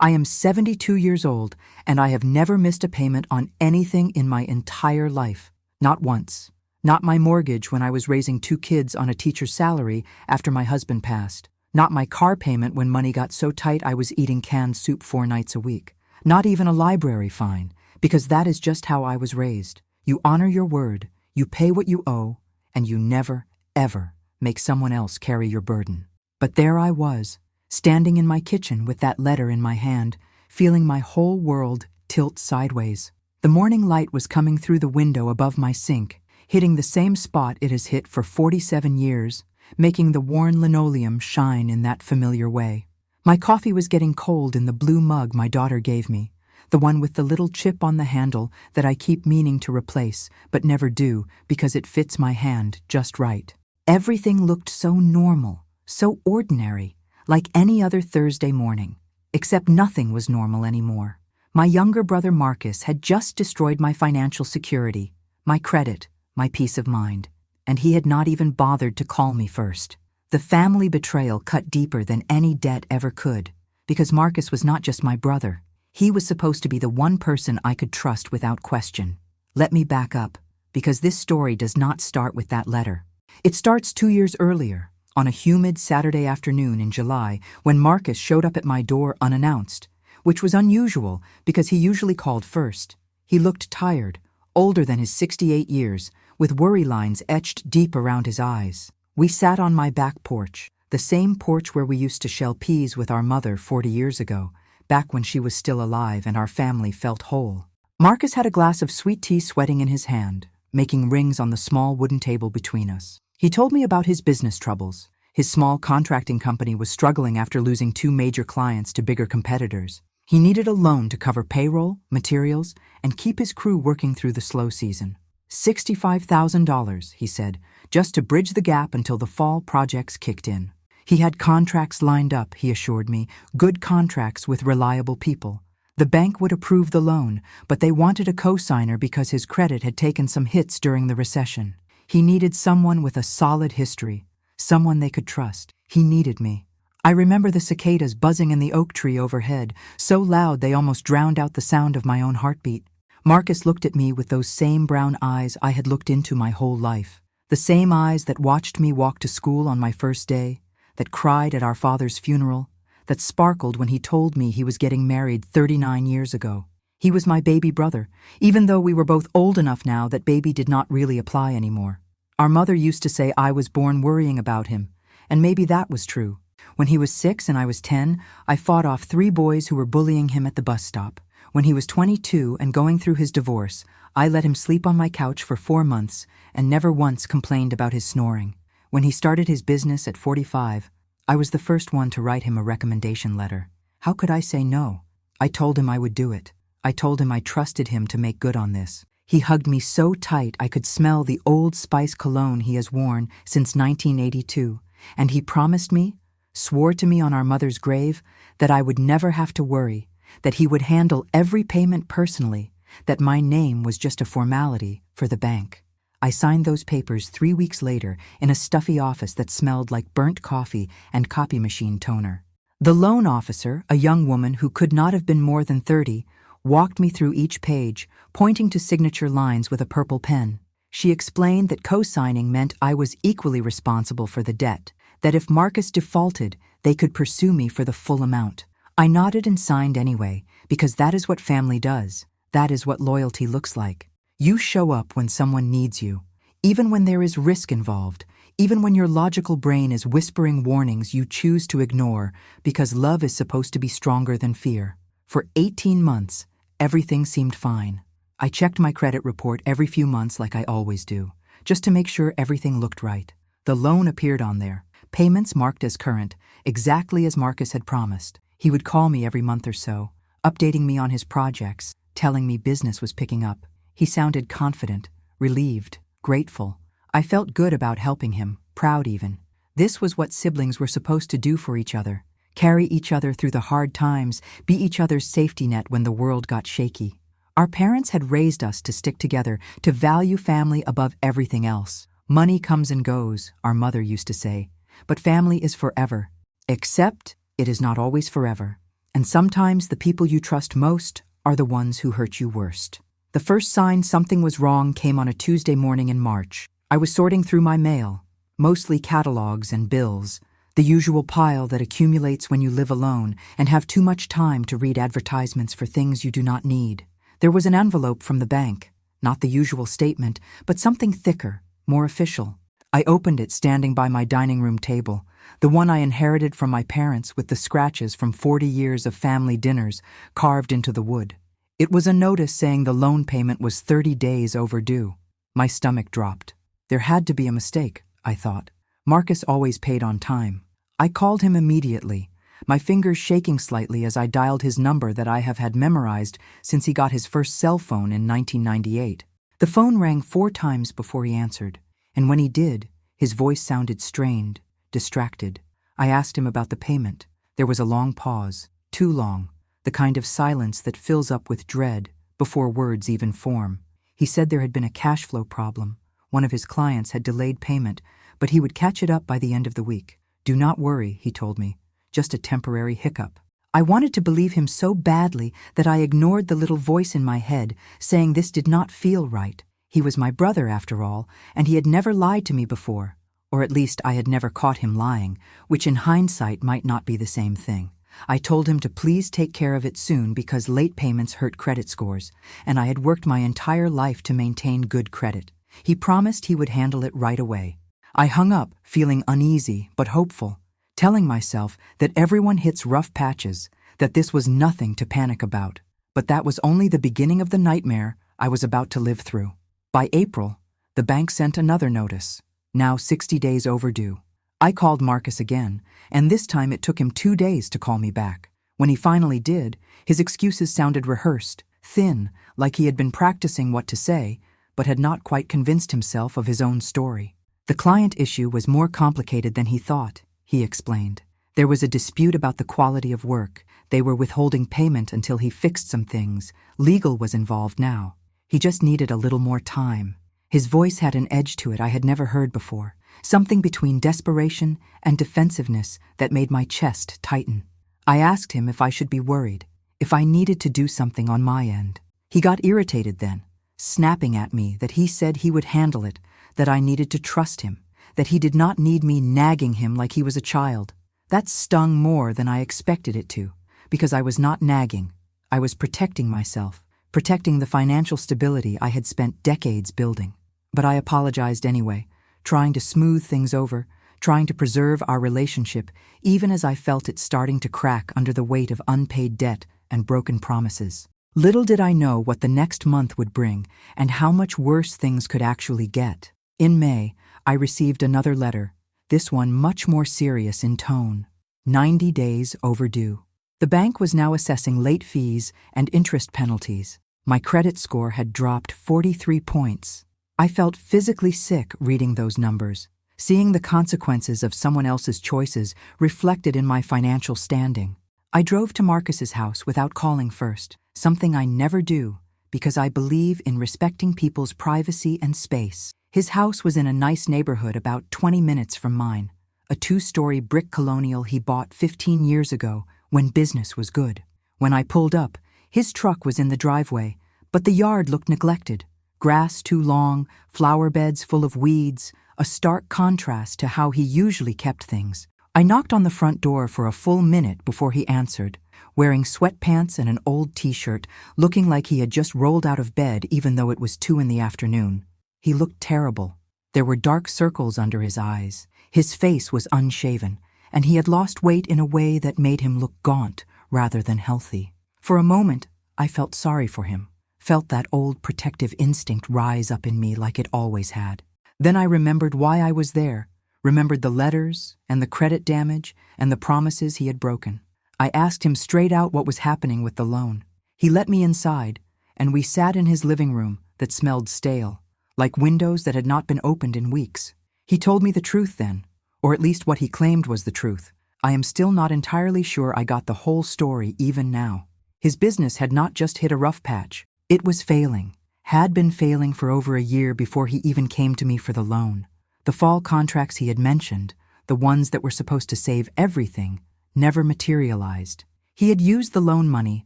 I am 72 years old, and I have never missed a payment on anything in my entire life. Not once. Not my mortgage when I was raising 2 kids on a teacher's salary after my husband passed. Not my car payment when money got so tight I was eating canned soup 4 nights a week. Not even a library fine, because that is just how I was raised. You honor your word, you pay what you owe, and you never, ever make someone else carry your burden. But there I was, standing in my kitchen with that letter in my hand, feeling my whole world tilt sideways. The morning light was coming through the window above my sink, hitting the same spot it has hit for 47 years, making the worn linoleum shine in that familiar way. My coffee was getting cold in the blue mug my daughter gave me, the one with the little chip on the handle that I keep meaning to replace, but never do because it fits my hand just right. Everything looked so normal, so ordinary, like any other Thursday morning, except nothing was normal anymore. My younger brother Marcus had just destroyed my financial security, my credit, my peace of mind, and he had not even bothered to call me first. The family betrayal cut deeper than any debt ever could, because Marcus was not just my brother. He was supposed to be the one person I could trust without question. Let me back up, because this story does not start with that letter. It starts 2 years earlier, on a humid Saturday afternoon in July, when Marcus showed up at my door unannounced, which was unusual because he usually called first. He looked tired, older than his 68 years, with worry lines etched deep around his eyes. We sat on my back porch, the same porch where we used to shell peas with our mother 40 years ago, back when she was still alive and our family felt whole. Marcus had a glass of sweet tea sweating in his hand, making rings on the small wooden table between us. He told me about his business troubles. His small contracting company was struggling after losing 2 major clients to bigger competitors. He needed a loan to cover payroll, materials, and keep his crew working through the slow season. $65,000, he said, just to bridge the gap until the fall projects kicked in. He had contracts lined up, he assured me, good contracts with reliable people. The bank would approve the loan, but they wanted a co-signer because his credit had taken some hits during the recession. He needed someone with a solid history, someone they could trust. He needed me. I remember the cicadas buzzing in the oak tree overhead, so loud they almost drowned out the sound of my own heartbeat. Marcus looked at me with those same brown eyes I had looked into my whole life. The same eyes that watched me walk to school on my first day, that cried at our father's funeral, that sparkled when he told me he was getting married 39 years ago. He was my baby brother, even though we were both old enough now that baby did not really apply anymore. Our mother used to say I was born worrying about him, and maybe that was true. When he was 6 and I was 10, I fought off 3 boys who were bullying him at the bus stop. When he was 22 and going through his divorce, I let him sleep on my couch for 4 months and never once complained about his snoring. When he started his business at 45, I was the first one to write him a recommendation letter. How could I say no? I told him I would do it. I told him I trusted him to make good on this. He hugged me so tight I could smell the Old Spice cologne he has worn since 1982, and he promised me, swore to me on our mother's grave, that I would never have to worry, that he would handle every payment personally, that my name was just a formality for the bank. I signed those papers 3 weeks later in a stuffy office that smelled like burnt coffee and copy machine toner. The loan officer, a young woman who could not have been more than 30, walked me through each page, pointing to signature lines with a purple pen. She explained that co-signing meant I was equally responsible for the debt, that if Marcus defaulted, they could pursue me for the full amount. I nodded and signed anyway, because that is what family does. That is what loyalty looks like. You show up when someone needs you, even when there is risk involved, even when your logical brain is whispering warnings you choose to ignore because love is supposed to be stronger than fear. For 18 months, everything seemed fine. I checked my credit report every few months like I always do, just to make sure everything looked right. The loan appeared on there, payments marked as current, exactly as Marcus had promised. He would call me every month or so, updating me on his projects, telling me business was picking up. He sounded confident, relieved, grateful. I felt good about helping him, proud even. This was what siblings were supposed to do for each other. Carry each other through the hard times, be each other's safety net when the world got shaky. Our parents had raised us to stick together, to value family above everything else. Money comes and goes, our mother used to say, but family is forever. Except it is not always forever. And sometimes the people you trust most are the ones who hurt you worst. The first sign something was wrong came on a Tuesday morning in March. I was sorting through my mail, mostly catalogs and bills, the usual pile that accumulates when you live alone and have too much time to read advertisements for things you do not need. There was an envelope from the bank, not the usual statement, but something thicker, more official. I opened it standing by my dining room table, the one I inherited from my parents with the scratches from 40 years of family dinners carved into the wood. It was a notice saying the loan payment was 30 days overdue. My stomach dropped. There had to be a mistake, I thought. Marcus always paid on time. I called him immediately, my fingers shaking slightly as I dialed his number that I have had memorized since he got his first cell phone in 1998. The phone rang 4 times before he answered, and when he did, his voice sounded strained, distracted. I asked him about the payment. There was a long pause, too long, the kind of silence that fills up with dread before words even form. He said there had been a cash flow problem. One of his clients had delayed payment, but he would catch it up by the end of the week. "Do not worry," he told me, "just a temporary hiccup." I wanted to believe him so badly that I ignored the little voice in my head saying this did not feel right. He was my brother, after all, and he had never lied to me before, or at least I had never caught him lying, which in hindsight might not be the same thing. I told him to please take care of it soon because late payments hurt credit scores, and I had worked my entire life to maintain good credit. He promised he would handle it right away. I hung up, feeling uneasy but hopeful, telling myself that everyone hits rough patches, that this was nothing to panic about. But that was only the beginning of the nightmare I was about to live through. By April, the bank sent another notice, now 60 days overdue. I called Marcus again, and this time it took him 2 days to call me back. When he finally did, his excuses sounded rehearsed, thin, like he had been practicing what to say, but had not quite convinced himself of his own story. The client issue was more complicated than he thought, he explained. There was a dispute about the quality of work. They were withholding payment until he fixed some things. Legal was involved now. He just needed a little more time. His voice had an edge to it I had never heard before, something between desperation and defensiveness that made my chest tighten. I asked him if I should be worried, if I needed to do something on my end. He got irritated then, snapping at me that he said he would handle it, that I needed to trust him, that he did not need me nagging him like he was a child. That stung more than I expected it to, because I was not nagging. I was protecting myself, protecting the financial stability I had spent decades building. But I apologized anyway, trying to smooth things over, trying to preserve our relationship, even as I felt it starting to crack under the weight of unpaid debt and broken promises. Little did I know what the next month would bring and how much worse things could actually get. In May, I received another letter, this one much more serious in tone. 90 days overdue. The bank was now assessing late fees and interest penalties. My credit score had dropped 43 points. I felt physically sick reading those numbers, seeing the consequences of someone else's choices reflected in my financial standing. I drove to Marcus's house without calling first, something I never do because I believe in respecting people's privacy and space. His house was in a nice neighborhood about 20 minutes from mine, a 2-story brick colonial he bought 15 years ago when business was good. When I pulled up, his truck was in the driveway, but the yard looked neglected. Grass too long, flower beds full of weeds, a stark contrast to how he usually kept things. I knocked on the front door for a full minute before he answered, wearing sweatpants and an old t-shirt, looking like he had just rolled out of bed even though it was 2 in the afternoon. He looked terrible. There were dark circles under his eyes. His face was unshaven, and he had lost weight in a way that made him look gaunt rather than healthy. For a moment, I felt sorry for him, felt that old protective instinct rise up in me like it always had. Then I remembered why I was there, remembered the letters and the credit damage and the promises he had broken. I asked him straight out what was happening with the loan. He let me inside, and we sat in his living room that smelled stale, like windows that had not been opened in weeks. He told me the truth then, or at least what he claimed was the truth. I am still not entirely sure I got the whole story even now. His business had not just hit a rough patch. It was failing, had been failing for over a year before he even came to me for the loan. The fall contracts he had mentioned, the ones that were supposed to save everything, never materialized. He had used the loan money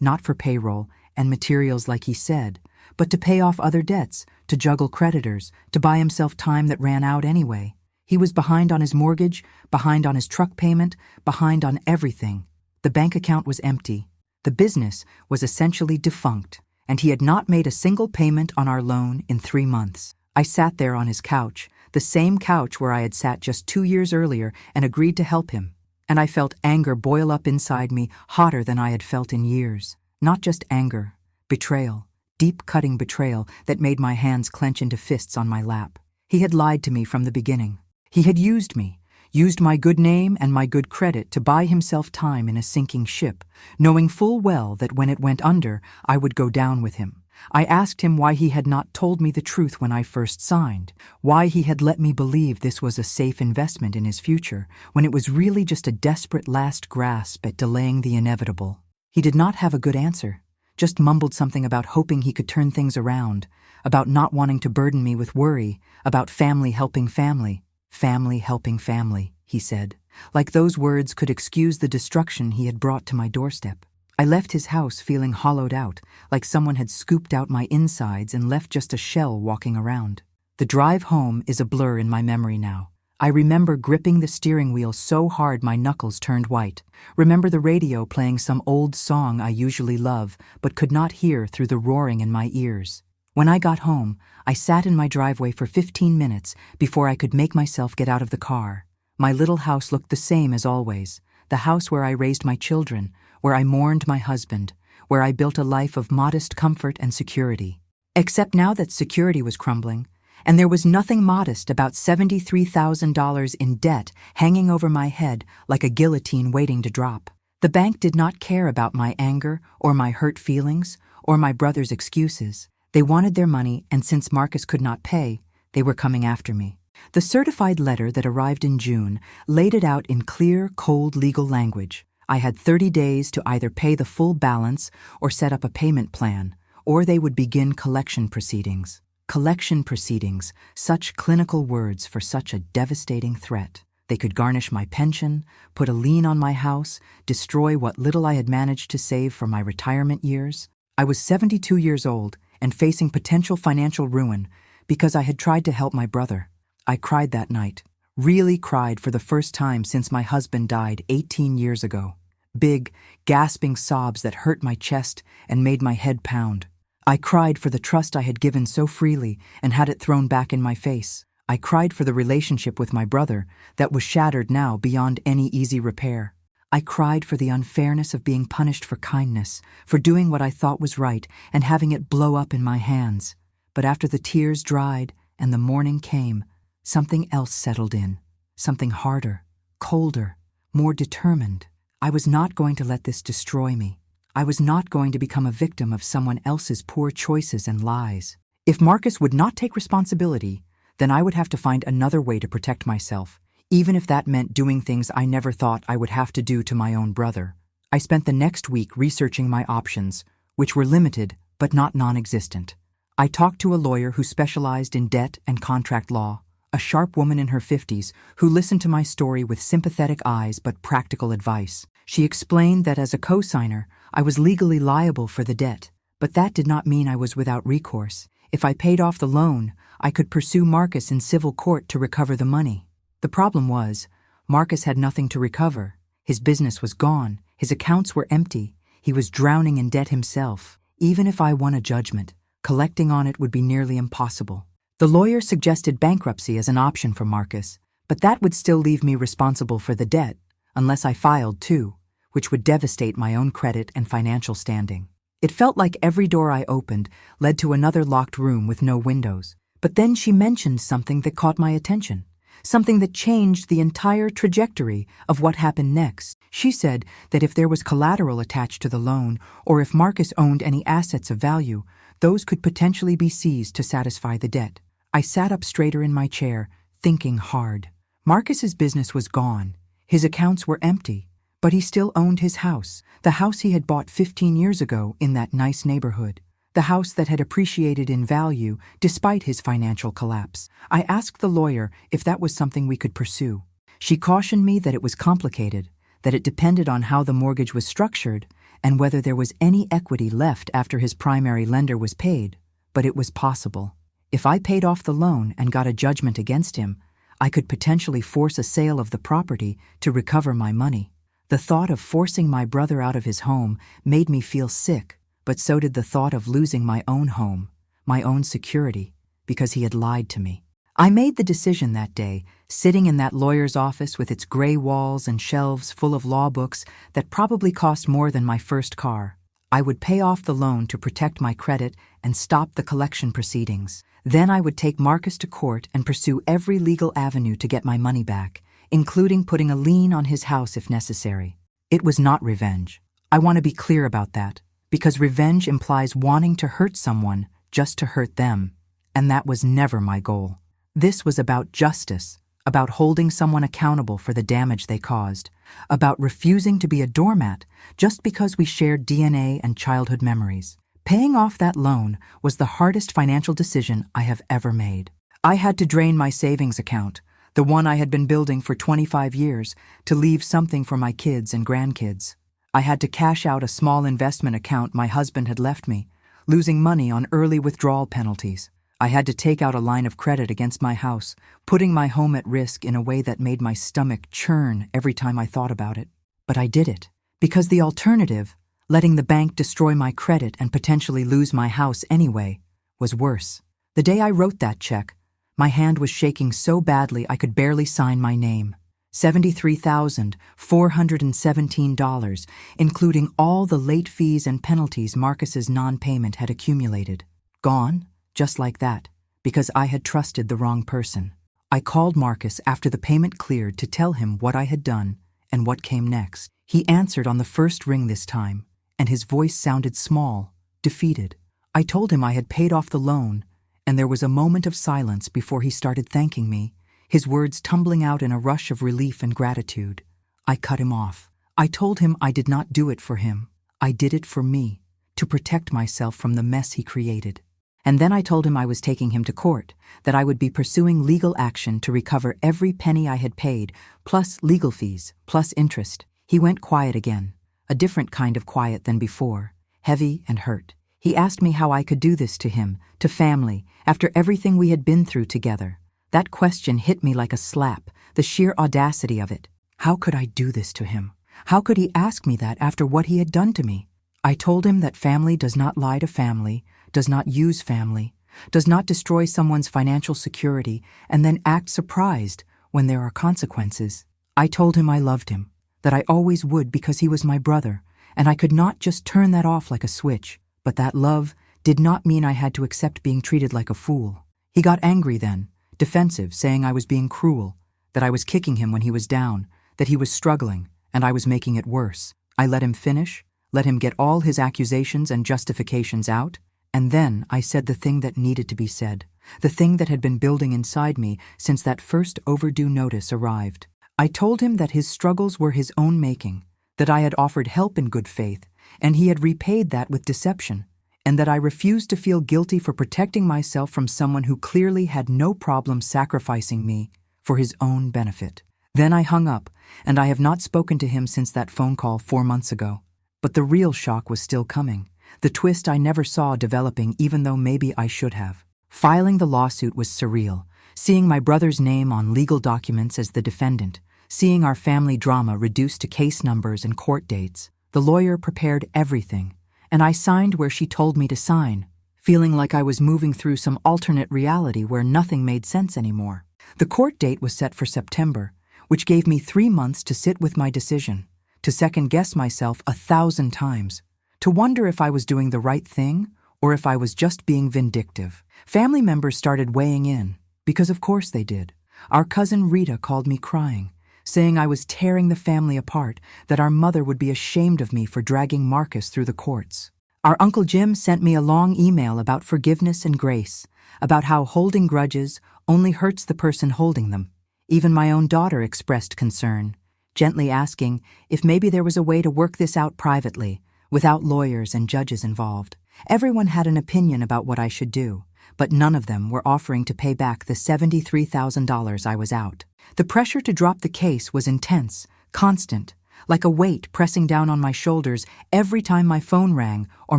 not for payroll and materials like he said, but to pay off other debts, to juggle creditors, to buy himself time that ran out anyway. He was behind on his mortgage, behind on his truck payment, behind on everything. The bank account was empty. The business was essentially defunct, and he had not made a single payment on our loan in 3 months. I sat there on his couch, the same couch where I had sat just 2 years earlier, and agreed to help him. And I felt anger boil up inside me, hotter than I had felt in years. Not just anger, betrayal, deep-cutting betrayal that made my hands clench into fists on my lap. He had lied to me from the beginning. He had used me, used my good name and my good credit to buy himself time in a sinking ship, knowing full well that when it went under, I would go down with him. I asked him why he had not told me the truth when I first signed, why he had let me believe this was a safe investment in his future, when it was really just a desperate last grasp at delaying the inevitable. He did not have a good answer, just mumbled something about hoping he could turn things around, about not wanting to burden me with worry, about family helping family. Family helping family, he said, like those words could excuse the destruction he had brought to my doorstep. I left his house feeling hollowed out, like someone had scooped out my insides and left just a shell walking around. The drive home is a blur in my memory now. I remember gripping the steering wheel so hard my knuckles turned white. Remember the radio playing some old song I usually love, but could not hear through the roaring in my ears. When I got home, I sat in my driveway for 15 minutes before I could make myself get out of the car. My little house looked the same as always, the house where I raised my children, where I mourned my husband, where I built a life of modest comfort and security. Except now that security was crumbling, and there was nothing modest about $73,000 in debt hanging over my head like a guillotine waiting to drop. The bank did not care about my anger or my hurt feelings or my brother's excuses. They wanted their money, and since Marcus could not pay, they were coming after me. The certified letter that arrived in June laid it out in clear, cold legal language. I had 30 days to either pay the full balance or set up a payment plan, or they would begin collection proceedings. Collection proceedings, such clinical words for such a devastating threat. They could garnish my pension, put a lien on my house, destroy what little I had managed to save for my retirement years. I was 72 years old and facing potential financial ruin because I had tried to help my brother. I cried that night, really cried for the first time since my husband died 18 years ago. Big, gasping sobs that hurt my chest and made my head pound. I cried for the trust I had given so freely and had it thrown back in my face. I cried for the relationship with my brother that was shattered now beyond any easy repair. I cried for the unfairness of being punished for kindness, for doing what I thought was right and having it blow up in my hands. But after the tears dried and the morning came, something else settled in. Something harder, colder, more determined. I was not going to let this destroy me. I was not going to become a victim of someone else's poor choices and lies. If Marcus would not take responsibility, then I would have to find another way to protect myself, even if that meant doing things I never thought I would have to do to my own brother. I spent the next week researching my options, which were limited but not non-existent. I talked to a lawyer who specialized in debt and contract law, a sharp woman in her 50s who listened to my story with sympathetic eyes but practical advice. She explained that as a co-signer, I was legally liable for the debt, but that did not mean I was without recourse. If I paid off the loan, I could pursue Marcus in civil court to recover the money. The problem was, Marcus had nothing to recover. His business was gone, his accounts were empty, he was drowning in debt himself. Even if I won a judgment, collecting on it would be nearly impossible. The lawyer suggested bankruptcy as an option for Marcus, but that would still leave me responsible for the debt, unless I filed too, which would devastate my own credit and financial standing. It felt like every door I opened led to another locked room with no windows. But then she mentioned something that caught my attention. Something that changed the entire trajectory of what happened next. She said that if there was collateral attached to the loan, or if Marcus owned any assets of value, those could potentially be seized to satisfy the debt. I sat up straighter in my chair, thinking hard. Marcus's business was gone. His accounts were empty, but he still owned his house, the house he had bought 15 years ago in that nice neighborhood. The house that had appreciated in value despite his financial collapse. I asked the lawyer if that was something we could pursue. She cautioned me that it was complicated, that it depended on how the mortgage was structured and whether there was any equity left after his primary lender was paid, but it was possible. If I paid off the loan and got a judgment against him, I could potentially force a sale of the property to recover my money. The thought of forcing my brother out of his home made me feel sick, but so did the thought of losing my own home, my own security, because he had lied to me. I made the decision that day, sitting in that lawyer's office with its gray walls and shelves full of law books that probably cost more than my first car. I would pay off the loan to protect my credit and stop the collection proceedings. Then I would take Marcus to court and pursue every legal avenue to get my money back, including putting a lien on his house if necessary. It was not revenge. I want to be clear about that, because revenge implies wanting to hurt someone just to hurt them, and that was never my goal. This was about justice, about holding someone accountable for the damage they caused, about refusing to be a doormat just because we shared DNA and childhood memories. Paying off that loan was the hardest financial decision I have ever made. I had to drain my savings account, the one I had been building for 25 years, to leave something for my kids and grandkids. I had to cash out a small investment account my husband had left me, losing money on early withdrawal penalties. I had to take out a line of credit against my house, putting my home at risk in a way that made my stomach churn every time I thought about it. But I did it, because the alternative, letting the bank destroy my credit and potentially lose my house anyway, was worse. The day I wrote that check, my hand was shaking so badly I could barely sign my name. $73,417, including all the late fees and penalties Marcus's non-payment had accumulated. Gone? Just like that, because I had trusted the wrong person. I called Marcus after the payment cleared to tell him what I had done and what came next. He answered on the first ring this time, and his voice sounded small, defeated. I told him I had paid off the loan, and there was a moment of silence before he started thanking me, his words tumbling out in a rush of relief and gratitude. I cut him off. I told him I did not do it for him. I did it for me, to protect myself from the mess he created. And then I told him I was taking him to court, that I would be pursuing legal action to recover every penny I had paid, plus legal fees, plus interest. He went quiet again, a different kind of quiet than before, heavy and hurt. He asked me how I could do this to him, to family, after everything we had been through together. That question hit me like a slap, the sheer audacity of it. How could I do this to him? How could he ask me that after what he had done to me? I told him that family does not lie to family, does not use family, does not destroy someone's financial security and then act surprised when there are consequences. I told him I loved him, that I always would because he was my brother, and I could not just turn that off like a switch. But that love did not mean I had to accept being treated like a fool. He got angry then, defensive, saying I was being cruel, that I was kicking him when he was down, that he was struggling, and I was making it worse. I let him finish, let him get all his accusations and justifications out, and then I said the thing that needed to be said, the thing that had been building inside me since that first overdue notice arrived. I told him that his struggles were his own making, that I had offered help in good faith, and he had repaid that with deception, and that I refused to feel guilty for protecting myself from someone who clearly had no problem sacrificing me for his own benefit. Then I hung up, and I have not spoken to him since that phone call 4 months ago. But the real shock was still coming, the twist I never saw developing even though maybe I should have. Filing the lawsuit was surreal, seeing my brother's name on legal documents as the defendant, seeing our family drama reduced to case numbers and court dates. The lawyer prepared everything, and I signed where she told me to sign, feeling like I was moving through some alternate reality where nothing made sense anymore. The court date was set for September, which gave me 3 months to sit with my decision, to second-guess myself 1,000 times, to wonder if I was doing the right thing or if I was just being vindictive. Family members started weighing in, because of course they did. Our cousin Rita called me crying, saying I was tearing the family apart, that our mother would be ashamed of me for dragging Marcus through the courts. Our Uncle Jim sent me a long email about forgiveness and grace, about how holding grudges only hurts the person holding them. Even my own daughter expressed concern, gently asking if maybe there was a way to work this out privately, without lawyers and judges involved. Everyone had an opinion about what I should do, but none of them were offering to pay back the $73,000 I was out. The pressure to drop the case was intense, constant. like a weight pressing down on my shoulders every time my phone rang or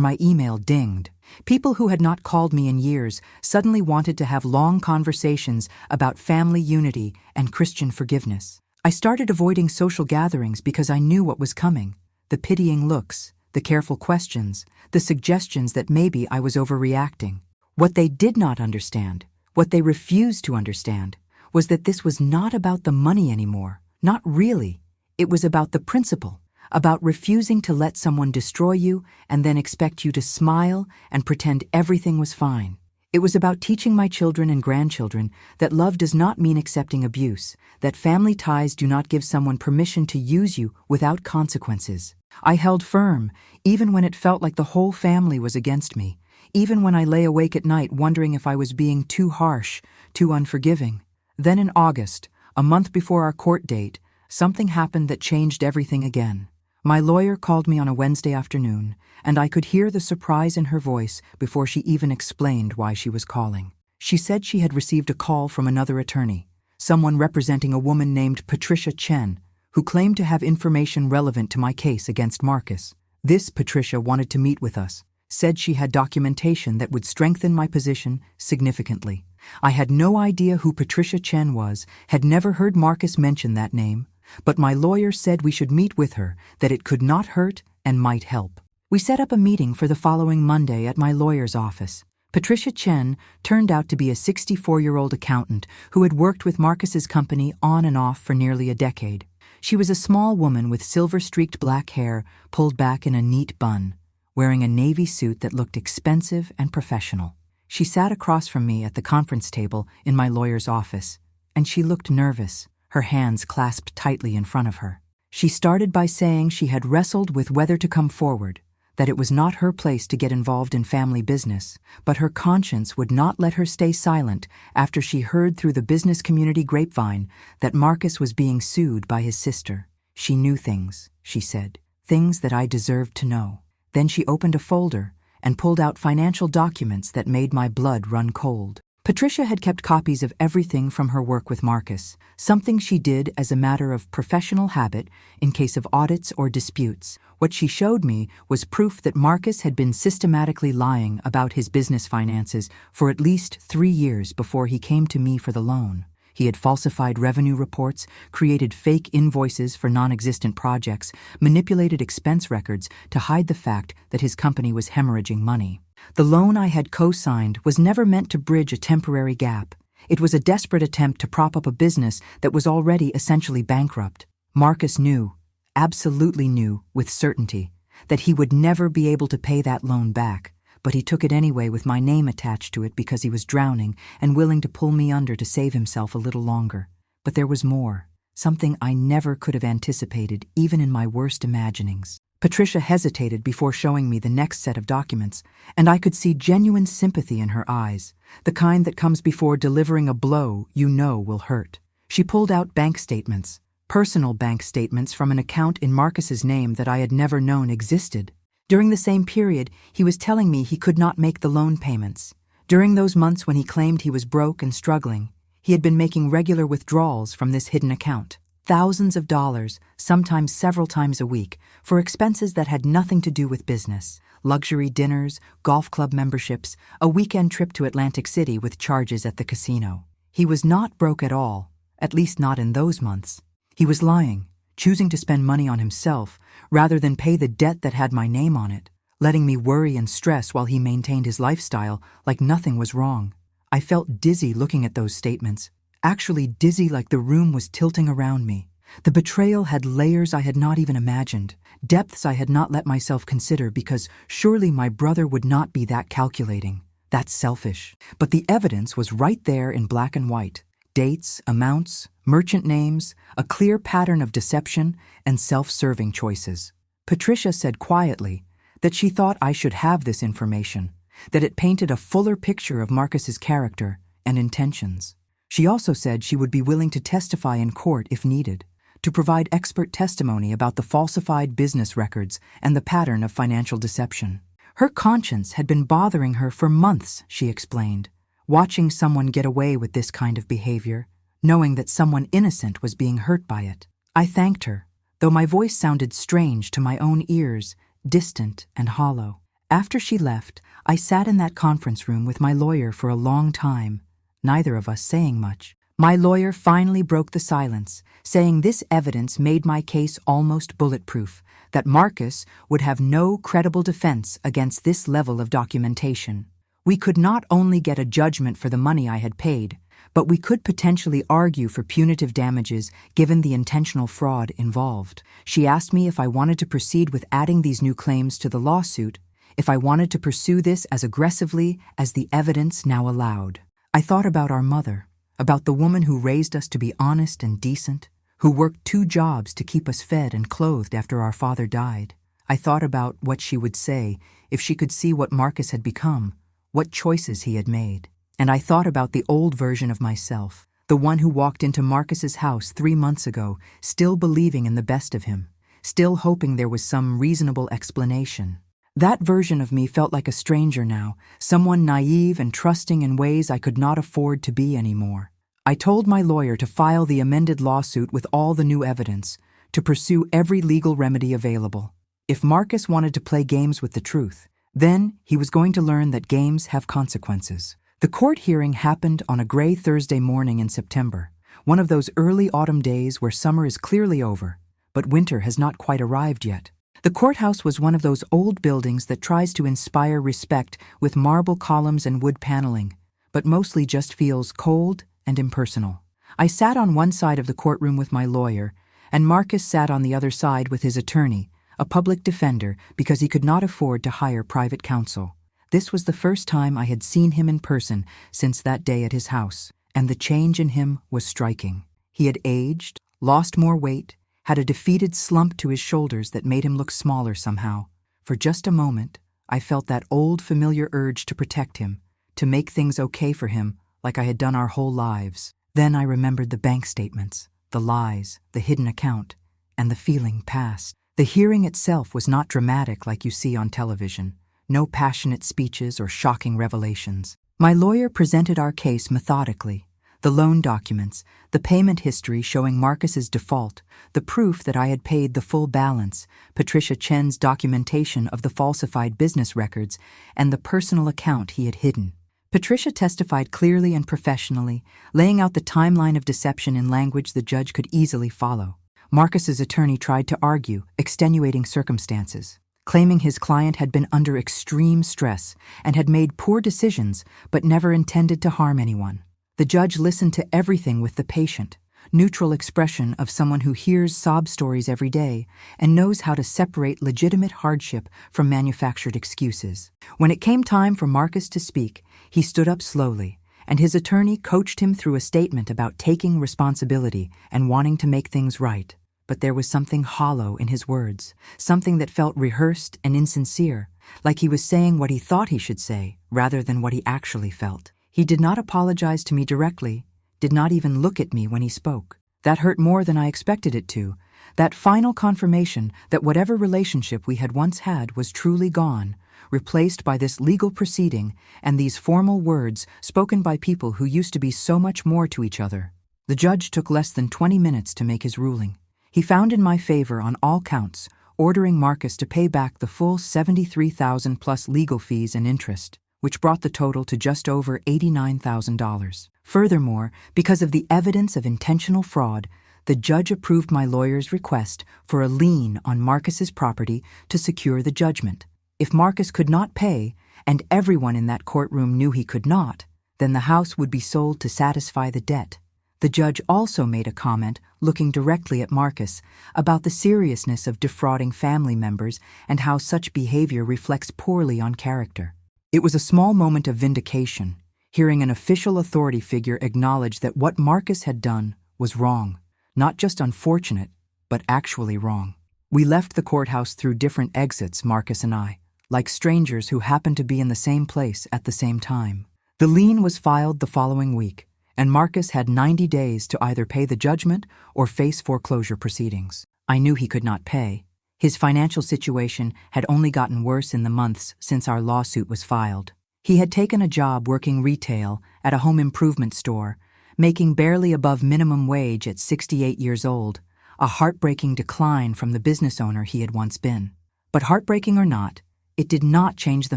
my email dinged. People who had not called me in years suddenly wanted to have long conversations about family unity and Christian forgiveness. I started avoiding social gatherings because I knew what was coming: the pitying looks, the careful questions, the suggestions that maybe I was overreacting. What they did not understand, what they refused to understand, was that this was not about the money anymore. Not really. It was about the principle, about refusing to let someone destroy you and then expect you to smile and pretend everything was fine. It was about teaching my children and grandchildren that love does not mean accepting abuse, that family ties do not give someone permission to use you without consequences. I held firm, even when it felt like the whole family was against me, even when I lay awake at night wondering if I was being too harsh, too unforgiving. Then in August, a month before our court date, something happened that changed everything again. My lawyer called me on a Wednesday afternoon, and I could hear the surprise in her voice before she even explained why she was calling. She said she had received a call from another attorney, someone representing a woman named Patricia Chen, who claimed to have information relevant to my case against Marcus. This Patricia wanted to meet with us, said she had documentation that would strengthen my position significantly. I had no idea who Patricia Chen was, had never heard Marcus mention that name, but my lawyer said we should meet with her, that it could not hurt and might help. We set up a meeting for the following Monday at my lawyer's office. Patricia Chen turned out to be a 64-year-old accountant who had worked with Marcus's company on and off for nearly a decade. She was a small woman with silver-streaked black hair pulled back in a neat bun, wearing a navy suit that looked expensive and professional. She sat across from me at the conference table in my lawyer's office, and she looked nervous, her hands clasped tightly in front of her. She started by saying she had wrestled with whether to come forward, that it was not her place to get involved in family business, but her conscience would not let her stay silent after she heard through the business community grapevine that Marcus was being sued by his sister. She knew things, she said, things that I deserved to know. Then she opened a folder and pulled out financial documents that made my blood run cold. Patricia had kept copies of everything from her work with Marcus, something she did as a matter of professional habit in case of audits or disputes. What she showed me was proof that Marcus had been systematically lying about his business finances for at least 3 years before he came to me for the loan. He had falsified revenue reports, created fake invoices for non-existent projects, manipulated expense records to hide the fact that his company was hemorrhaging money. The loan I had co-signed was never meant to bridge a temporary gap. It was a desperate attempt to prop up a business that was already essentially bankrupt. Marcus knew, absolutely knew, with certainty, that he would never be able to pay that loan back, but he took it anyway with my name attached to it because he was drowning and willing to pull me under to save himself a little longer. But there was more, something I never could have anticipated even in my worst imaginings. Patricia hesitated before showing me the next set of documents, and I could see genuine sympathy in her eyes, the kind that comes before delivering a blow you know will hurt. She pulled out bank statements, personal bank statements from an account in Marcus's name that I had never known existed. During the same period, he was telling me he could not make the loan payments. During those months when he claimed he was broke and struggling, he had been making regular withdrawals from this hidden account. Thousands of dollars, sometimes several times a week, for expenses that had nothing to do with business. Luxury dinners, golf club memberships, a weekend trip to Atlantic City with charges at the casino. He was not broke at all, at least not in those months. He was lying, choosing to spend money on himself rather than pay the debt that had my name on it, letting me worry and stress while he maintained his lifestyle like nothing was wrong. I felt dizzy looking at those statements. Actually dizzy, like the room was tilting around me. The betrayal had layers I had not even imagined, depths I had not let myself consider because surely my brother would not be that calculating, that selfish. But the evidence was right there in black and white. Dates, amounts, merchant names, a clear pattern of deception and self-serving choices. Patricia said quietly that she thought I should have this information, that it painted a fuller picture of Marcus's character and intentions. She also said she would be willing to testify in court if needed, to provide expert testimony about the falsified business records and the pattern of financial deception. Her conscience had been bothering her for months, she explained, watching someone get away with this kind of behavior, knowing that someone innocent was being hurt by it. I thanked her, though my voice sounded strange to my own ears, distant and hollow. After she left, I sat in that conference room with my lawyer for a long time, neither of us saying much. My lawyer finally broke the silence, saying this evidence made my case almost bulletproof, that Marcus would have no credible defense against this level of documentation. We could not only get a judgment for the money I had paid, but we could potentially argue for punitive damages given the intentional fraud involved. She asked me if I wanted to proceed with adding these new claims to the lawsuit, if I wanted to pursue this as aggressively as the evidence now allowed. I thought about our mother, about the woman who raised us to be honest and decent, who worked 2 jobs to keep us fed and clothed after our father died. I thought about what she would say if she could see what Marcus had become, what choices he had made. And I thought about the old version of myself, the one who walked into Marcus's house 3 months ago, still believing in the best of him, still hoping there was some reasonable explanation. That version of me felt like a stranger now, someone naive and trusting in ways I could not afford to be anymore. I told my lawyer to file the amended lawsuit with all the new evidence, to pursue every legal remedy available. If Marcus wanted to play games with the truth, then he was going to learn that games have consequences. The court hearing happened on a gray Thursday morning in September, one of those early autumn days where summer is clearly over, but winter has not quite arrived yet. The courthouse was one of those old buildings that tries to inspire respect with marble columns and wood paneling, but mostly just feels cold and impersonal. I sat on one side of the courtroom with my lawyer, and Marcus sat on the other side with his attorney, a public defender, because he could not afford to hire private counsel. This was the first time I had seen him in person since that day at his house, and the change in him was striking. He had aged, lost more weight, had a defeated slump to his shoulders that made him look smaller somehow. For just a moment, I felt that old familiar urge to protect him, to make things okay for him like I had done our whole lives. Then I remembered the bank statements, the lies, the hidden account, and the feeling passed. The hearing itself was not dramatic like you see on television. No passionate speeches or shocking revelations. My lawyer presented our case methodically. The loan documents, the payment history showing Marcus's default, the proof that I had paid the full balance, Patricia Chen's documentation of the falsified business records, and the personal account he had hidden. Patricia testified clearly and professionally, laying out the timeline of deception in language the judge could easily follow. Marcus's attorney tried to argue extenuating circumstances, claiming his client had been under extreme stress and had made poor decisions but never intended to harm anyone. The judge listened to everything with the patient, neutral expression of someone who hears sob stories every day and knows how to separate legitimate hardship from manufactured excuses. When it came time for Marcus to speak, he stood up slowly, and his attorney coached him through a statement about taking responsibility and wanting to make things right. But there was something hollow in his words, something that felt rehearsed and insincere, like he was saying what he thought he should say rather than what he actually felt. He did not apologize to me directly, did not even look at me when he spoke. That hurt more than I expected it to, that final confirmation that whatever relationship we had once had was truly gone, replaced by this legal proceeding and these formal words spoken by people who used to be so much more to each other. The judge took less than 20 minutes to make his ruling. He found in my favor on all counts, ordering Marcus to pay back the full $73,000 plus legal fees and interest, which brought the total to just over $89,000. Furthermore, because of the evidence of intentional fraud, the judge approved my lawyer's request for a lien on Marcus's property to secure the judgment. If Marcus could not pay, and everyone in that courtroom knew he could not, then the house would be sold to satisfy the debt. The judge also made a comment, looking directly at Marcus, about the seriousness of defrauding family members and how such behavior reflects poorly on character. It was a small moment of vindication, hearing an official authority figure acknowledge that what Marcus had done was wrong, not just unfortunate, but actually wrong. We left the courthouse through different exits, Marcus and I, like strangers who happened to be in the same place at the same time. The lien was filed the following week, and Marcus had 90 days to either pay the judgment or face foreclosure proceedings. I knew he could not pay. His financial situation had only gotten worse in the months since our lawsuit was filed. He had taken a job working retail at a home improvement store, making barely above minimum wage at 68 years old, a heartbreaking decline from the business owner he had once been. But heartbreaking or not, it did not change the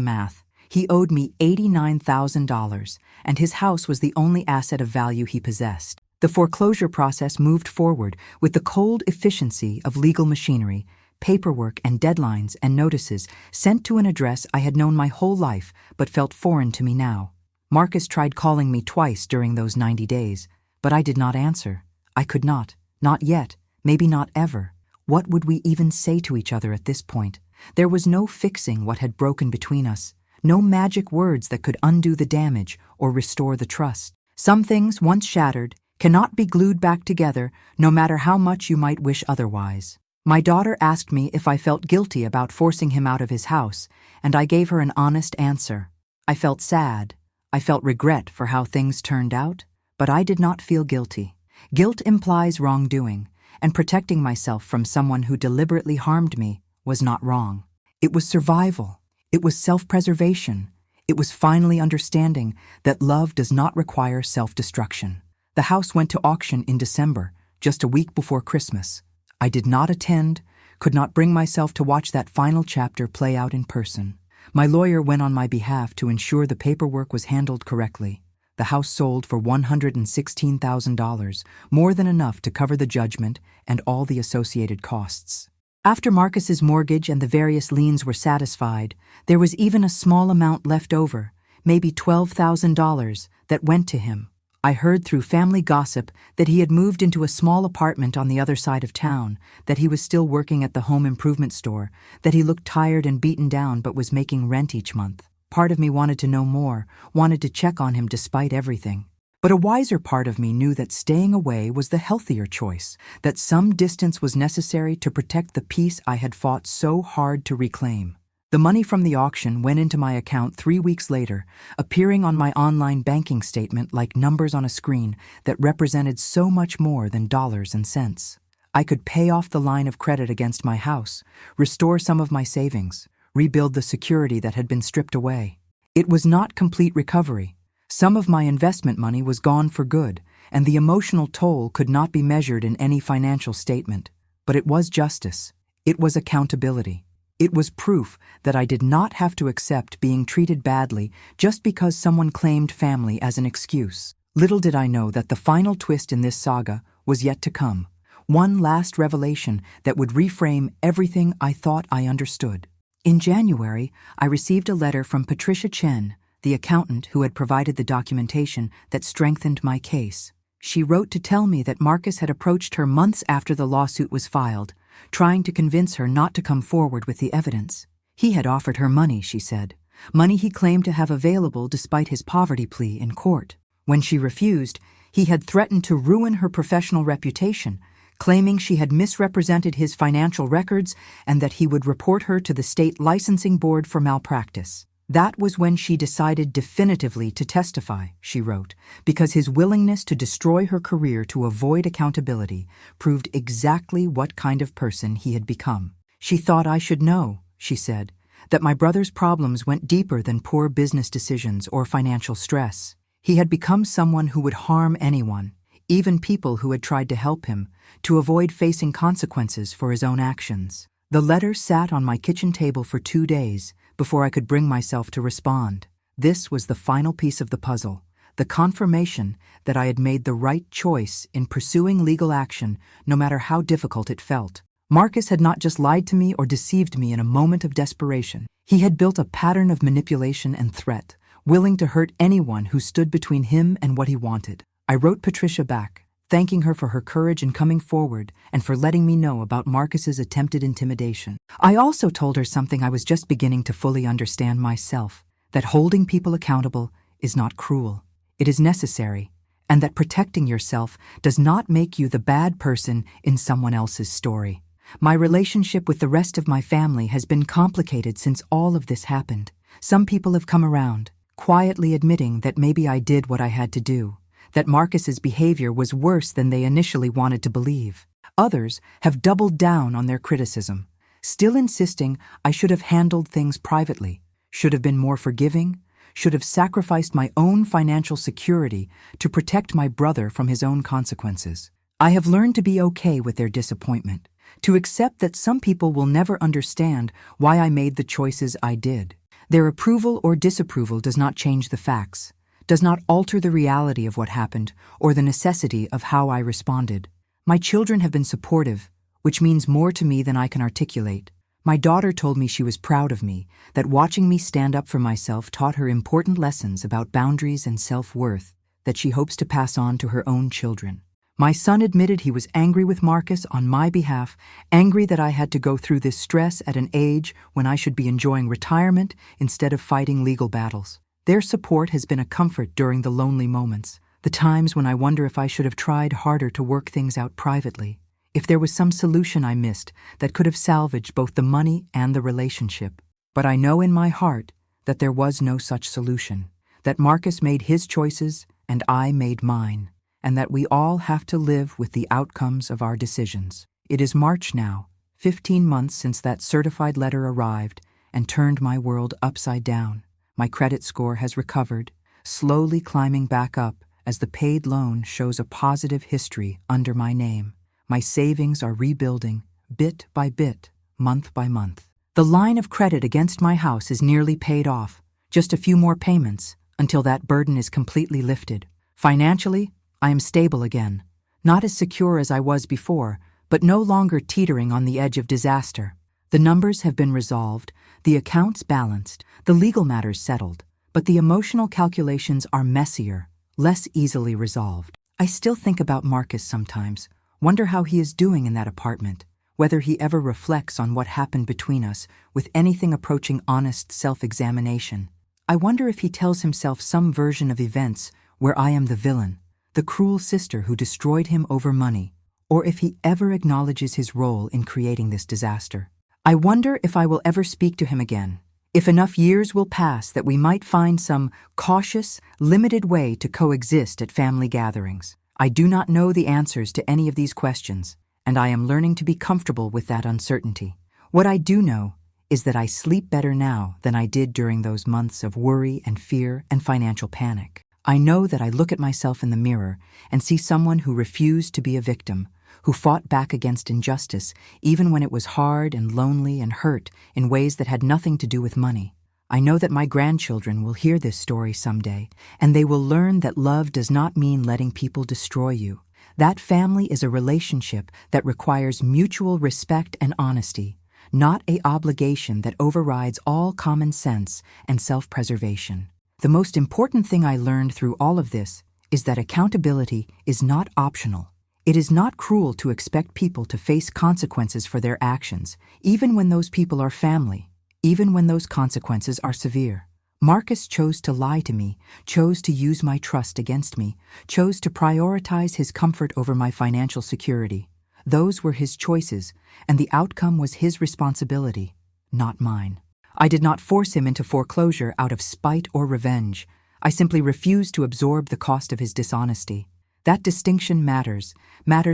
math. He owed me $89,000, and his house was the only asset of value he possessed. The foreclosure process moved forward with the cold efficiency of legal machinery, paperwork and deadlines and notices sent to an address I had known my whole life but felt foreign to me now. Marcus tried calling me twice during those 90 days, but I did not answer. I could not yet, maybe not ever. What would we even say to each other at this point? There was no fixing what had broken between us, no magic words that could undo the damage or restore the trust. Some things, once shattered, cannot be glued back together, no matter how much you might wish otherwise. My daughter asked me if I felt guilty about forcing him out of his house, and I gave her an honest answer. I felt sad. I felt regret for how things turned out, but I did not feel guilty. Guilt implies wrongdoing, and protecting myself from someone who deliberately harmed me was not wrong. It was survival. It was self-preservation. It was finally understanding that love does not require self-destruction. The house went to auction in December, just a week before Christmas. I did not attend, could not bring myself to watch that final chapter play out in person. My lawyer went on my behalf to ensure the paperwork was handled correctly. The house sold for $116,000, more than enough to cover the judgment and all the associated costs. After Marcus's mortgage and the various liens were satisfied, there was even a small amount left over, maybe $12,000, that went to him. I heard through family gossip that he had moved into a small apartment on the other side of town, that he was still working at the home improvement store, that he looked tired and beaten down but was making rent each month. Part of me wanted to know more, wanted to check on him despite everything. But a wiser part of me knew that staying away was the healthier choice, that some distance was necessary to protect the peace I had fought so hard to reclaim. The money from the auction went into my account 3 weeks later, appearing on my online banking statement like numbers on a screen that represented so much more than dollars and cents. I could pay off the line of credit against my house, restore some of my savings, rebuild the security that had been stripped away. It was not complete recovery. Some of my investment money was gone for good, and the emotional toll could not be measured in any financial statement. But it was justice. It was accountability. It was proof that I did not have to accept being treated badly just because someone claimed family as an excuse. Little did I know that the final twist in this saga was yet to come. One last revelation that would reframe everything I thought I understood. In January, I received a letter from Patricia Chen, the accountant who had provided the documentation that strengthened my case. She wrote to tell me that Marcus had approached her months after the lawsuit was filed, trying to convince her not to come forward with the evidence. He had offered her money, she said, money he claimed to have available despite his poverty plea in court. When she refused, he had threatened to ruin her professional reputation, claiming she had misrepresented his financial records and that he would report her to the state licensing board for malpractice. That was when she decided definitively to testify, she wrote, because his willingness to destroy her career to avoid accountability proved exactly what kind of person he had become. She thought I should know, she said, that my brother's problems went deeper than poor business decisions or financial stress. He had become someone who would harm anyone, even people who had tried to help him, to avoid facing consequences for his own actions. The letter sat on my kitchen table for 2 days before I could bring myself to respond. This was the final piece of the puzzle, the confirmation that I had made the right choice in pursuing legal action, no matter how difficult it felt. Marcus had not just lied to me or deceived me in a moment of desperation. He had built a pattern of manipulation and threat, willing to hurt anyone who stood between him and what he wanted. I wrote Patricia back, thanking her for her courage in coming forward and for letting me know about Marcus's attempted intimidation. I also told her something I was just beginning to fully understand myself, that holding people accountable is not cruel. It is necessary, and that protecting yourself does not make you the bad person in someone else's story. My relationship with the rest of my family has been complicated since all of this happened. Some people have come around, quietly admitting that maybe I did what I had to do, that Marcus's behavior was worse than they initially wanted to believe. Others have doubled down on their criticism, still insisting I should have handled things privately, should have been more forgiving, should have sacrificed my own financial security to protect my brother from his own consequences. I have learned to be okay with their disappointment, to accept that some people will never understand why I made the choices I did. Their approval or disapproval does not change the facts, does not alter the reality of what happened or the necessity of how I responded. My children have been supportive, which means more to me than I can articulate. My daughter told me she was proud of me, that watching me stand up for myself taught her important lessons about boundaries and self-worth that she hopes to pass on to her own children. My son admitted he was angry with Marcus on my behalf, angry that I had to go through this stress at an age when I should be enjoying retirement instead of fighting legal battles. Their support has been a comfort during the lonely moments, the times when I wonder if I should have tried harder to work things out privately, if there was some solution I missed that could have salvaged both the money and the relationship. But I know in my heart that there was no such solution, that Marcus made his choices and I made mine, and that we all have to live with the outcomes of our decisions. It is March now, 15 months since that certified letter arrived and turned my world upside down. My credit score has recovered, slowly climbing back up as the paid loan shows a positive history under my name. My savings are rebuilding, bit by bit, month by month. The line of credit against my house is nearly paid off, just a few more payments until that burden is completely lifted. Financially, I am stable again, not as secure as I was before, but no longer teetering on the edge of disaster. The numbers have been resolved, the accounts balanced, the legal matters settled, but the emotional calculations are messier, less easily resolved. I still think about Marcus sometimes, wonder how he is doing in that apartment, whether he ever reflects on what happened between us with anything approaching honest self-examination. I wonder if he tells himself some version of events where I am the villain, the cruel sister who destroyed him over money, or if he ever acknowledges his role in creating this disaster. I wonder if I will ever speak to him again, if enough years will pass that we might find some cautious, limited way to coexist at family gatherings. I do not know the answers to any of these questions, and I am learning to be comfortable with that uncertainty. What I do know is that I sleep better now than I did during those months of worry and fear and financial panic. I know that I look at myself in the mirror and see someone who refused to be a victim, who fought back against injustice even when it was hard and lonely and hurt in ways that had nothing to do with money. I know that my grandchildren will hear this story someday, and they will learn that love does not mean letting people destroy you. That family is a relationship that requires mutual respect and honesty, not an obligation that overrides all common sense and self-preservation. The most important thing I learned through all of this is that accountability is not optional. It is not cruel to expect people to face consequences for their actions, even when those people are family, even when those consequences are severe. Marcus chose to lie to me, chose to use my trust against me, chose to prioritize his comfort over my financial security. Those were his choices, and the outcome was his responsibility, not mine. I did not force him into foreclosure out of spite or revenge. I simply refused to absorb the cost of his dishonesty. That distinction matters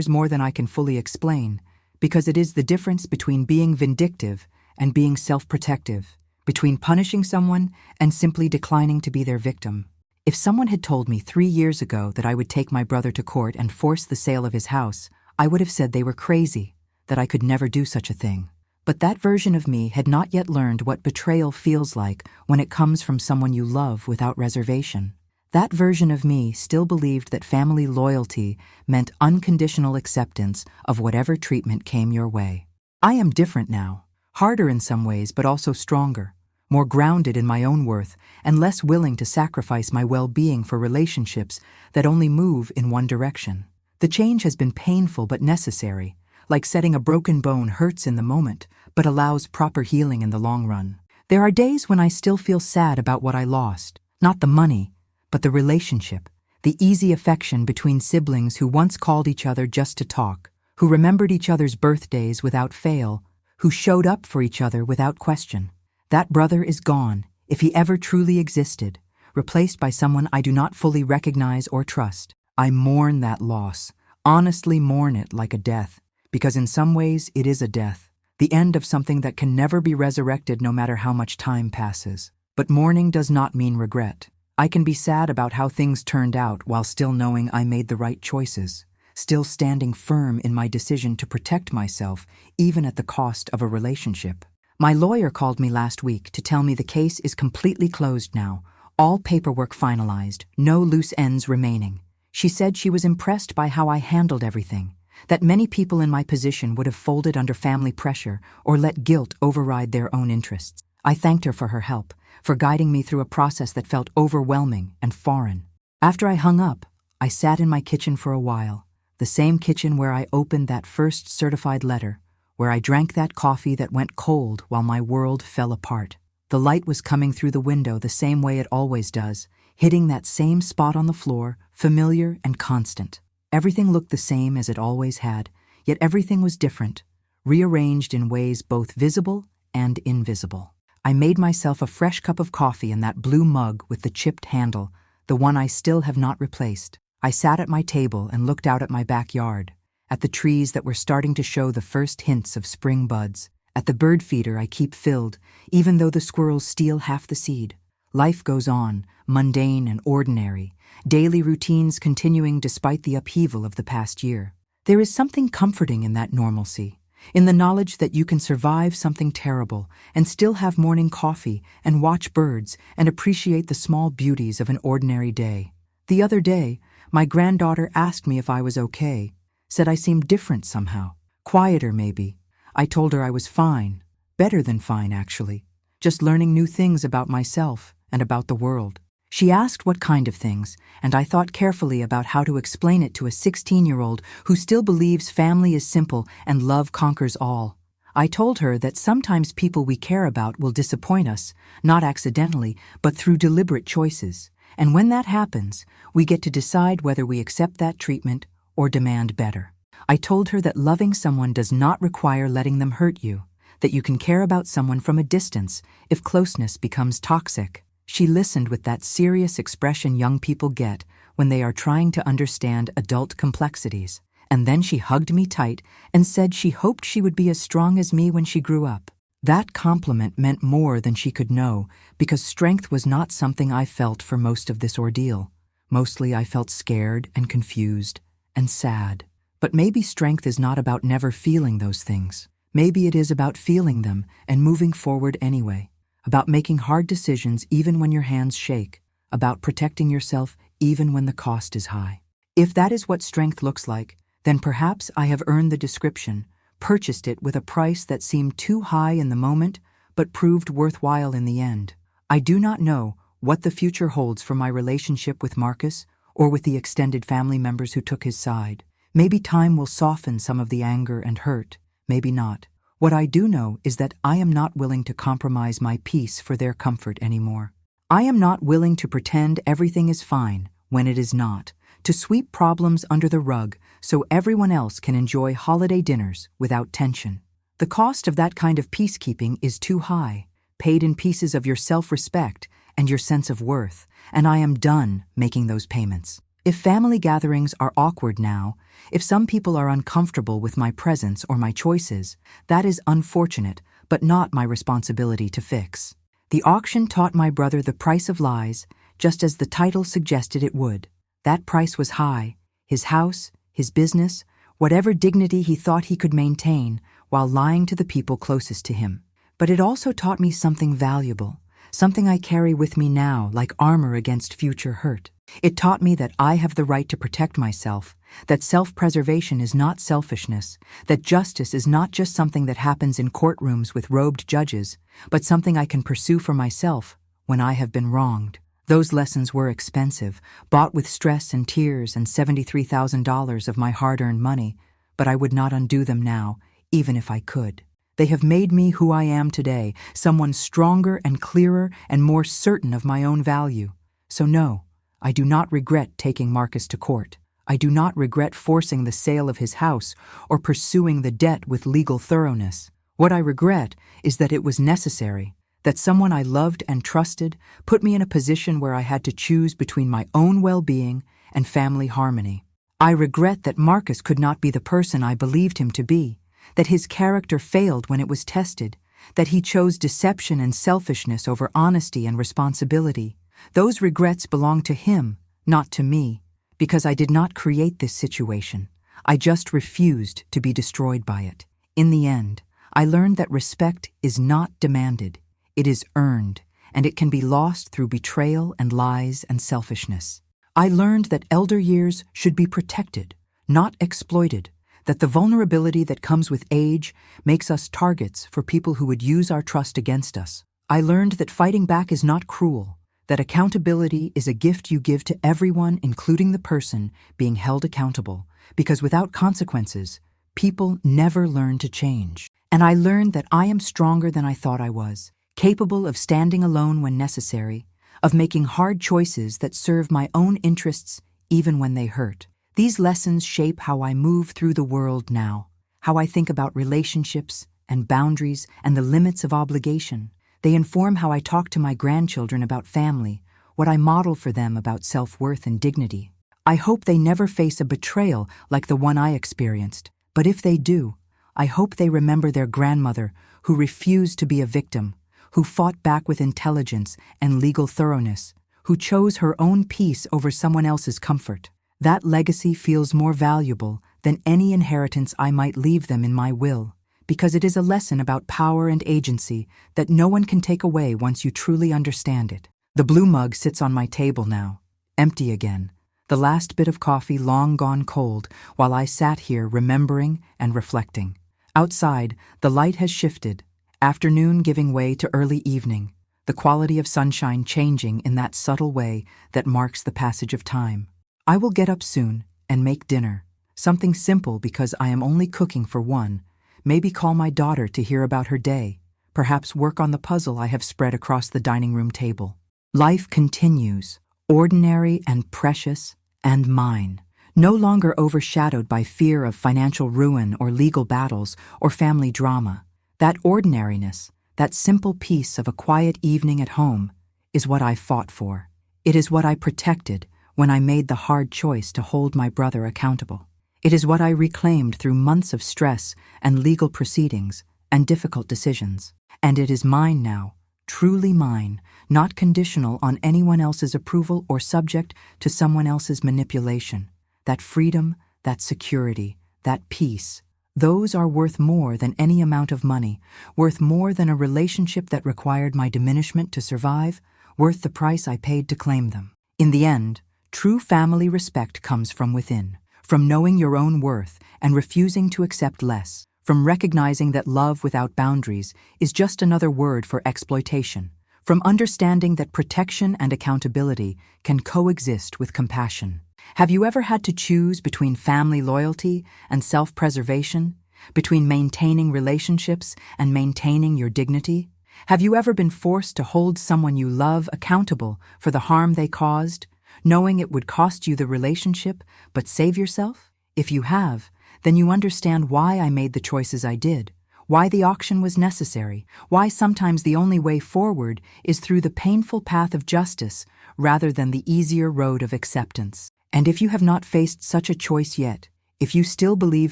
more than I can fully explain, because it is the difference between being vindictive and being self-protective, between punishing someone and simply declining to be their victim. If someone had told me 3 years ago that I would take my brother to court and force the sale of his house, I would have said they were crazy, that I could never do such a thing. But that version of me had not yet learned what betrayal feels like when it comes from someone you love without reservation. That version of me still believed that family loyalty meant unconditional acceptance of whatever treatment came your way. I am different now, harder in some ways but also stronger, more grounded in my own worth and less willing to sacrifice my well-being for relationships that only move in one direction. The change has been painful but necessary. Like setting a broken bone hurts in the moment, but allows proper healing in the long run. There are days when I still feel sad about what I lost, not the money, but the relationship, the easy affection between siblings who once called each other just to talk, who remembered each other's birthdays without fail, who showed up for each other without question. That brother is gone, if he ever truly existed, replaced by someone I do not fully recognize or trust. I mourn that loss, honestly mourn it like a death. Because in some ways it is a death, the end of something that can never be resurrected no matter how much time passes. But mourning does not mean regret. I can be sad about how things turned out while still knowing I made the right choices. still standing firm in my decision to protect myself, even at the cost of a relationship. My lawyer called me last week to tell me the case is completely closed now, all paperwork finalized, no loose ends remaining. She said she was impressed by how I handled everything, that many people in my position would have folded under family pressure or let guilt override their own interests. I thanked her for her help, for guiding me through a process that felt overwhelming and foreign. After I hung up, I sat in my kitchen for a while, the same kitchen where I opened that first certified letter, where I drank that coffee that went cold while my world fell apart. The light was coming through the window the same way it always does, hitting that same spot on the floor, familiar and constant. Everything looked the same as it always had, yet everything was different, rearranged in ways both visible and invisible. I made myself a fresh cup of coffee in that blue mug with the chipped handle, the one I still have not replaced. I sat at my table and looked out at my backyard, at the trees that were starting to show the first hints of spring buds, at the bird feeder I keep filled, even though the squirrels steal half the seed. Life goes on, mundane and ordinary, daily routines continuing despite the upheaval of the past year. There is something comforting in that normalcy, in the knowledge that you can survive something terrible and still have morning coffee and watch birds and appreciate the small beauties of an ordinary day. The other day, my granddaughter asked me if I was okay, said I seemed different somehow, quieter maybe. I told her I was fine, better than fine actually, just learning new things about myself and about the world. She asked what kind of things, and I thought carefully about how to explain it to a 16-year-old who still believes family is simple and love conquers all. I told her that sometimes people we care about will disappoint us, not accidentally, but through deliberate choices. And when that happens, we get to decide whether we accept that treatment or demand better. I told her that loving someone does not require letting them hurt you, that you can care about someone from a distance if closeness becomes toxic. She listened with that serious expression young people get when they are trying to understand adult complexities, and then she hugged me tight and said she hoped she would be as strong as me when she grew up. That compliment meant more than she could know, because strength was not something I felt for most of this ordeal. Mostly I felt scared and confused and sad. But maybe strength is not about never feeling those things. Maybe it is about feeling them and moving forward anyway, about making hard decisions even when your hands shake, about protecting yourself even when the cost is high. If that is what strength looks like, then perhaps I have earned the description, purchased it with a price that seemed too high in the moment, but proved worthwhile in the end. I do not know what the future holds for my relationship with Marcus or with the extended family members who took his side. Maybe time will soften some of the anger and hurt, maybe not. What I do know is that I am not willing to compromise my peace for their comfort anymore. I am not willing to pretend everything is fine when it is not, to sweep problems under the rug so everyone else can enjoy holiday dinners without tension. The cost of that kind of peacekeeping is too high, paid in pieces of your self-respect and your sense of worth, and I am done making those payments. If family gatherings are awkward now, if some people are uncomfortable with my presence or my choices, that is unfortunate, but not my responsibility to fix. The auction taught my brother the price of lies, just as the title suggested it would. That price was high: his house, his business, whatever dignity he thought he could maintain while lying to the people closest to him. But it also taught me something valuable, something I carry with me now like armor against future hurt. It taught me that I have the right to protect myself, that self-preservation is not selfishness, that justice is not just something that happens in courtrooms with robed judges, but something I can pursue for myself when I have been wronged. Those lessons were expensive, bought with stress and tears and $73,000 of my hard-earned money, but I would not undo them now, even if I could. They have made me who I am today, someone stronger and clearer and more certain of my own value. So no, I do not regret taking Marcus to court. I do not regret forcing the sale of his house or pursuing the debt with legal thoroughness. What I regret is that it was necessary, that someone I loved and trusted put me in a position where I had to choose between my own well-being and family harmony. I regret that Marcus could not be the person I believed him to be, that his character failed when it was tested, that he chose deception and selfishness over honesty and responsibility. Those regrets belong to him, not to me, because I did not create this situation. I just refused to be destroyed by it. In the end, I learned that respect is not demanded, it is earned, and it can be lost through betrayal and lies and selfishness. I learned that elder years should be protected, not exploited, that the vulnerability that comes with age makes us targets for people who would use our trust against us. I learned that fighting back is not cruel, that accountability is a gift you give to everyone, including the person being held accountable, because without consequences, people never learn to change. And I learned that I am stronger than I thought I was, capable of standing alone when necessary, of making hard choices that serve my own interests even when they hurt. These lessons shape how I move through the world now, how I think about relationships and boundaries and the limits of obligation. They inform how I talk to my grandchildren about family, what I model for them about self-worth and dignity. I hope they never face a betrayal like the one I experienced, but if they do, I hope they remember their grandmother who refused to be a victim, who fought back with intelligence and legal thoroughness, who chose her own peace over someone else's comfort. That legacy feels more valuable than any inheritance I might leave them in my will, because it is a lesson about power and agency that no one can take away once you truly understand it. The blue mug sits on my table now, empty again, the last bit of coffee long gone cold, while I sat here remembering and reflecting. Outside, the light has shifted, afternoon giving way to early evening, the quality of sunshine changing in that subtle way that marks the passage of time. I will get up soon and make dinner, something simple because I am only cooking for one. Maybe call my daughter to hear about her day, perhaps work on the puzzle I have spread across the dining room table. Life continues, ordinary and precious and mine, no longer overshadowed by fear of financial ruin or legal battles or family drama. That ordinariness, that simple peace of a quiet evening at home, is what I fought for. It is what I protected when I made the hard choice to hold my brother accountable. It is what I reclaimed through months of stress and legal proceedings and difficult decisions. And it is mine now, truly mine, not conditional on anyone else's approval or subject to someone else's manipulation. That freedom, that security, that peace, those are worth more than any amount of money, worth more than a relationship that required my diminishment to survive, worth the price I paid to claim them. In the end, true family respect comes from within. From knowing your own worth and refusing to accept less, from recognizing that love without boundaries is just another word for exploitation, from understanding that protection and accountability can coexist with compassion. Have you ever had to choose between family loyalty and self-preservation, between maintaining relationships and maintaining your dignity? Have you ever been forced to hold someone you love accountable for the harm they caused, knowing it would cost you the relationship, but save yourself? If you have, then you understand why I made the choices I did, why the auction was necessary, why sometimes the only way forward is through the painful path of justice rather than the easier road of acceptance. And if you have not faced such a choice yet, if you still believe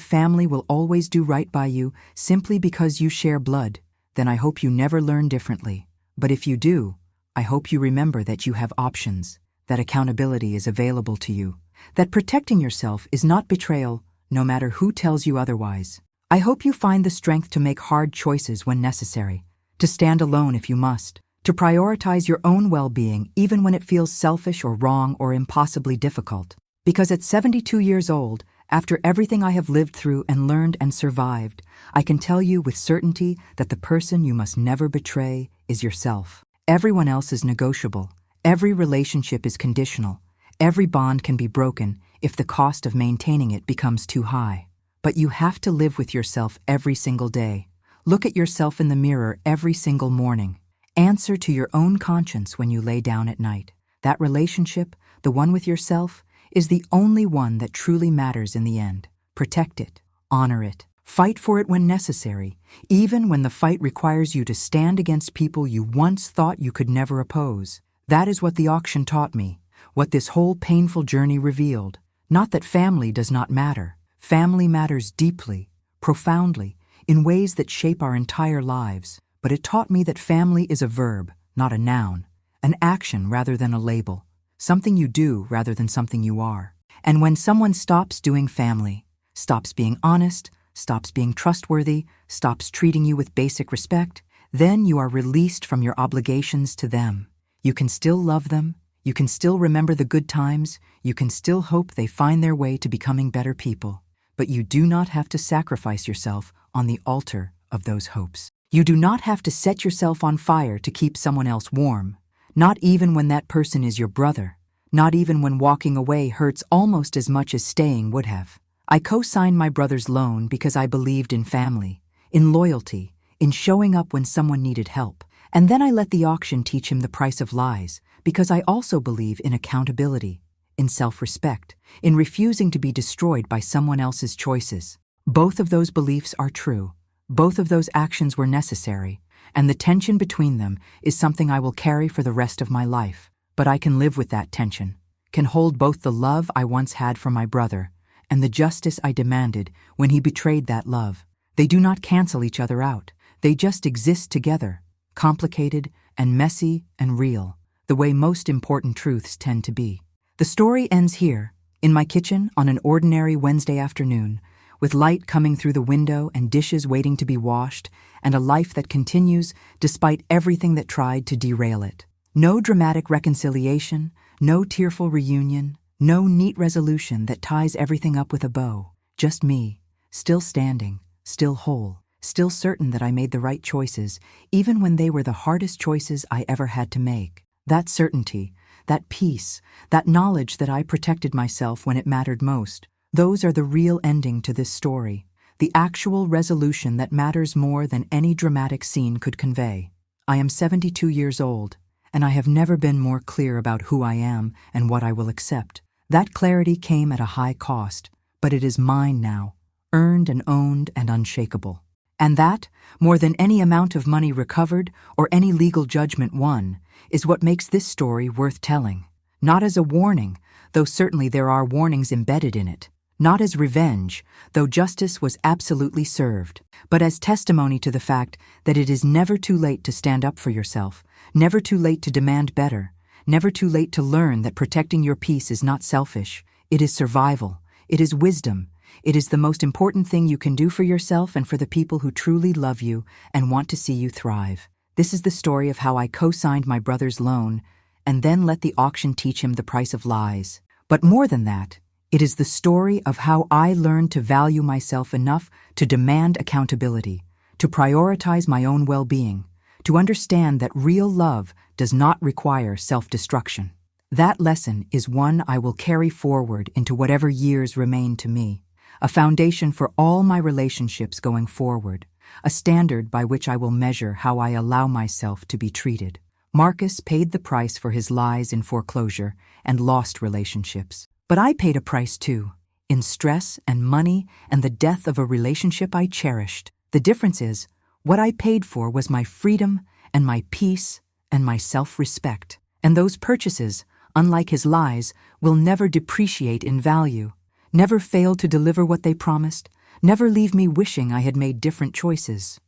family will always do right by you simply because you share blood, then I hope you never learn differently. But if you do, I hope you remember that you have options, that accountability is available to you, that protecting yourself is not betrayal, no matter who tells you otherwise. I hope you find the strength to make hard choices when necessary, to stand alone if you must, to prioritize your own well-being even when it feels selfish or wrong or impossibly difficult. Because at 72 years old, after everything I have lived through and learned and survived, I can tell you with certainty that the person you must never betray is yourself. Everyone else is negotiable. Every relationship is conditional. Every bond can be broken if the cost of maintaining it becomes too high. But you have to live with yourself every single day. Look at yourself in the mirror every single morning. Answer to your own conscience when you lay down at night. That relationship, the one with yourself, is the only one that truly matters in the end. Protect it. Honor it. Fight for it when necessary, even when the fight requires you to stand against people you once thought you could never oppose. That is what the auction taught me, what this whole painful journey revealed. Not that family does not matter. Family matters deeply, profoundly, in ways that shape our entire lives. But it taught me that family is a verb, not a noun, an action rather than a label, something you do rather than something you are. And when someone stops doing family, stops being honest, stops being trustworthy, stops treating you with basic respect, then you are released from your obligations to them. You can still love them, you can still remember the good times, you can still hope they find their way to becoming better people, but you do not have to sacrifice yourself on the altar of those hopes. You do not have to set yourself on fire to keep someone else warm, not even when that person is your brother, not even when walking away hurts almost as much as staying would have. I co-signed my brother's loan because I believed in family, in loyalty, in showing up when someone needed help. And then I let the auction teach him the price of lies because I also believe in accountability, in self-respect, in refusing to be destroyed by someone else's choices. Both of those beliefs are true. Both of those actions were necessary, and the tension between them is something I will carry for the rest of my life. But I can live with that tension, can hold both the love I once had for my brother and the justice I demanded when he betrayed that love. They do not cancel each other out. They just exist together, complicated and messy and real, the way most important truths tend to be. The story ends here, in my kitchen on an ordinary Wednesday afternoon, with light coming through the window and dishes waiting to be washed, and a life that continues despite everything that tried to derail it. No dramatic reconciliation, no tearful reunion, no neat resolution that ties everything up with a bow. Just me, still standing, still whole, still certain that I made the right choices, even when they were the hardest choices I ever had to make. That certainty, that peace, that knowledge that I protected myself when it mattered most, those are the real ending to this story, the actual resolution that matters more than any dramatic scene could convey. I am 72 years old, and I have never been more clear about who I am and what I will accept. That clarity came at a high cost, but it is mine now, earned and owned and unshakable. And that, more than any amount of money recovered or any legal judgment won, is what makes this story worth telling. Not as a warning, though certainly there are warnings embedded in it. Not as revenge, though justice was absolutely served, but as testimony to the fact that it is never too late to stand up for yourself, never too late to demand better, never too late to learn that protecting your peace is not selfish. It is survival. It is wisdom. It is the most important thing you can do for yourself and for the people who truly love you and want to see you thrive. This is the story of how I co-signed my brother's loan and then let the auction teach him the price of lies. But more than that, it is the story of how I learned to value myself enough to demand accountability, to prioritize my own well-being, to understand that real love does not require self-destruction. That lesson is one I will carry forward into whatever years remain to me, a foundation for all my relationships going forward, a standard by which I will measure how I allow myself to be treated. Marcus paid the price for his lies in foreclosure and lost relationships. But I paid a price too, in stress and money and the death of a relationship I cherished. The difference is, what I paid for was my freedom and my peace and my self-respect. And those purchases, unlike his lies, will never depreciate in value, never fail to deliver what they promised, never leave me wishing I had made different choices.